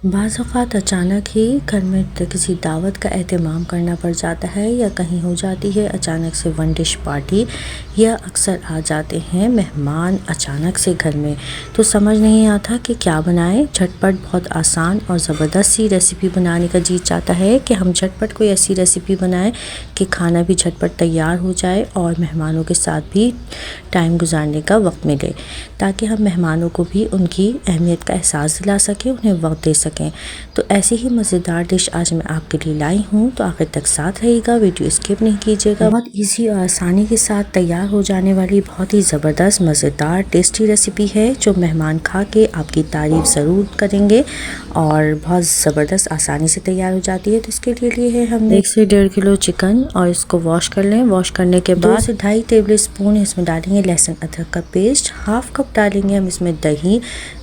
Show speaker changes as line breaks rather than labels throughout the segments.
बाज़ औक़ात अचानक ही घर में किसी दावत का एहतमाम करना पड़ जाता है या कहीं हो जाती है अचानक से वन डिश पार्टी या अक्सर आ जाते हैं मेहमान अचानक से घर में। तो समझ नहीं आता कि क्या बनाएं। झटपट बहुत आसान और ज़बरदस्त सी रेसिपी बनाने का जी चाहता है कि हम झटपट कोई ऐसी रेसिपी बनाएं कि खाना भी झटपट तैयार हो जाए और मेहमानों के साथ भी टाइम गुजारने का वक्त मिले, ताकि हम मेहमानों को भी उनकी अहमियत का एहसास दिला सकें, उन्हें वक्त दे सकें। तो ऐसी ही मज़ेदार डिश आज मैं आपके लिए लाई हूँ, तो आखिर तक साथ रहिएगा, वीडियो स्किप नहीं कीजिएगा। बहुत इजी और आसानी के साथ तैयार हो जाने वाली बहुत ही ज़बरदस्त मज़ेदार टेस्टी रेसिपी है जो मेहमान खा के आपकी तारीफ़ ज़रूर करेंगे और बहुत ज़बरदस्त आसानी से तैयार हो जाती है। तो इसके लिए है हमने 1 से 1.5 किलो चिकन और इसको वॉश कर लें। वॉश करने के बाद 2 से 2.5 टेबल स्पून इसमें डालेंगे लहसुन अदरक का पेस्ट। हाफ कप डालेंगे हम इसमें दही,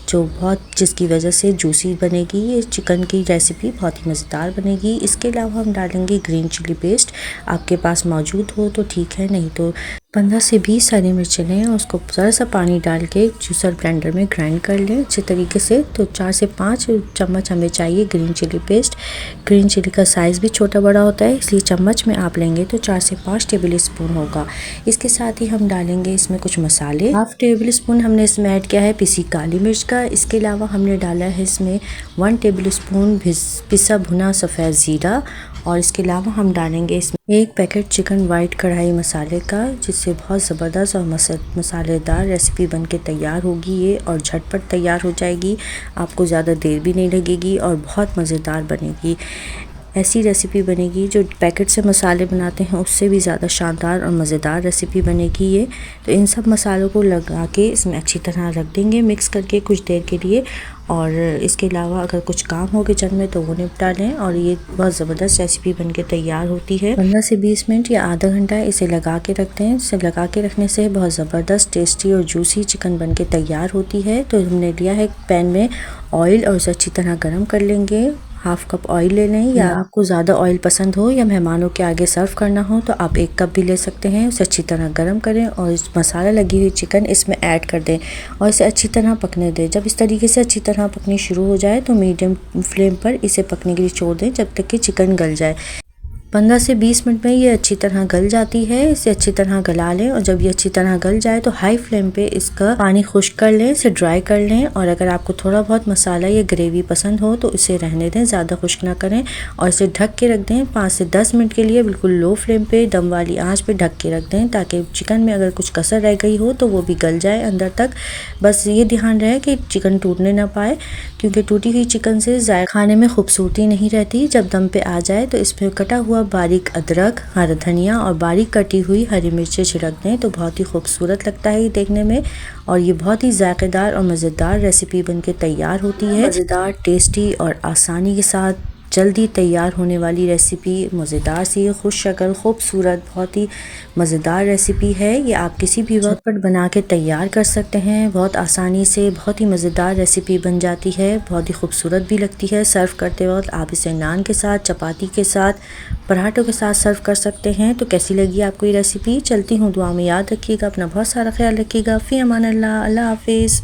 जो जिसकी वजह से जूसी बनेगी ये चिकन की रेसिपी, बहुत ही मज़ेदार बनेगी। इसके अलावा हम डालेंगे ग्रीन चिली पेस्ट, आपके पास मौजूद हो तो ठीक है, नहीं तो 15 से 20 हरी मिर्चें लें और उसको ज़रा सा पानी डाल के जूसर ब्लेंडर में ग्राइंड कर लें अच्छे तरीके से। तो 4 से 5 चम्मच हमें चाहिए green chilli paste. Green chilli का साइज़ भी छोटा बड़ा होता है, इसलिए चम्मच में आप लेंगे तो 4 से 5 टेबल स्पून होगा। इसके साथ ही हम डालेंगे इसमें कुछ मसाले। हाफ टेबल स्पून हमने इसमें ऐड किया है पिसी काली मिर्च का। इसके अलावा हमने डाला है इसमें 1 टेबल स्पून पिसा भुना सफ़ेद ज़ीरा और इसके अलावा हम डालेंगे इसमें 1 पैकेट चिकन वाइट कढ़ाई मसाले का, जिससे बहुत ज़बरदस्त और मसालेदार रेसिपी बनके तैयार होगी ये और झटपट तैयार हो जाएगी। आपको ज़्यादा देर भी नहीं लगेगी और बहुत मज़ेदार बनेगी। ऐसी रेसिपी बनेगी जो पैकेट से मसाले बनाते हैं उससे भी ज़्यादा शानदार और मज़ेदार रेसिपी बनेगी ये। तो इन सब मसालों को लगा के इसमें अच्छी तरह रख देंगे मिक्स करके कुछ देर के लिए। और इसके अलावा अगर कुछ काम हो किचन में तो वो निपटा लें और ये बहुत ज़बरदस्त रेसिपी बनके तैयार होती है। 15 से 20 मिनट या आधा घंटा इसे लगा के रखते हैं। इसे लगा के रखने से बहुत ज़बरदस्त टेस्टी और जूसी चिकन बनके तैयार होती है। तो हमने लिया है पैन में ऑयल और उसे अच्छी तरह गर्म कर लेंगे। हाफ कप ऑयल ले लें, या आपको ज़्यादा ऑयल पसंद हो या मेहमानों के आगे सर्व करना हो तो आप 1 कप भी ले सकते हैं। उसे अच्छी तरह गर्म करें और इस मसाला लगी हुई चिकन इसमें ऐड कर दें और इसे अच्छी तरह पकने दें। जब इस तरीके से अच्छी तरह पकनी शुरू हो जाए तो मीडियम फ्लेम पर इसे पकने के लिए छोड़ दें जब तक कि चिकन गल जाए। 15 से 20 मिनट में ये अच्छी तरह गल जाती है। इसे अच्छी तरह गला लें और जब ये अच्छी तरह गल जाए तो हाई फ्लेम पे इसका पानी खुश्क कर लें, इसे ड्राई कर लें। और अगर आपको थोड़ा बहुत मसाला या ग्रेवी पसंद हो तो इसे रहने दें, ज़्यादा खुश्क ना करें और इसे ढक के रख दें 5 से 10 मिनट के लिए। बिल्कुल लो फ्लेम पे दम वाली आंच पे ढक के रख दें ताकि चिकन में अगर कुछ कसर रह गई हो तो वो भी गल जाए अंदर तक। बस ये ध्यान रहे कि चिकन टूटने ना पाए, क्योंकि टूटी हुई चिकन से खाने में खूबसूरती नहीं रहती। जब दम पे आ जाए तो इसमें कटा हुआ बारीक अदरक, हरा धनिया और बारीक कटी हुई हरी मिर्चें छिड़क दें तो बहुत ही खूबसूरत लगता है ये देखने में और ये बहुत ही जायकेदार और मज़ेदार रेसिपी बनके तैयार होती है। मज़ेदार, टेस्टी और आसानी के साथ जल्दी तैयार होने वाली रेसिपी, मज़ेदार सी खुश शक्ल खूबसूरत बहुत ही मज़ेदार रेसिपी है। ये आप किसी भी वक्त पर बना के तैयार कर सकते हैं बहुत आसानी से। बहुत ही मज़ेदार रेसिपी बन जाती है, बहुत ही खूबसूरत भी लगती है। सर्व करते वक्त आप इसे नान के साथ, चपाती के साथ, पराठों के साथ सर्व कर सकते हैं। तो कैसी लगी आपको ये रेसिपी? चलती हूँ, दुआ में याद रखिएगा, अपना बहुत सारा ख्याल रखिएगा। फ़ी अमान अल्लाह, अल्लाह हाफिज़।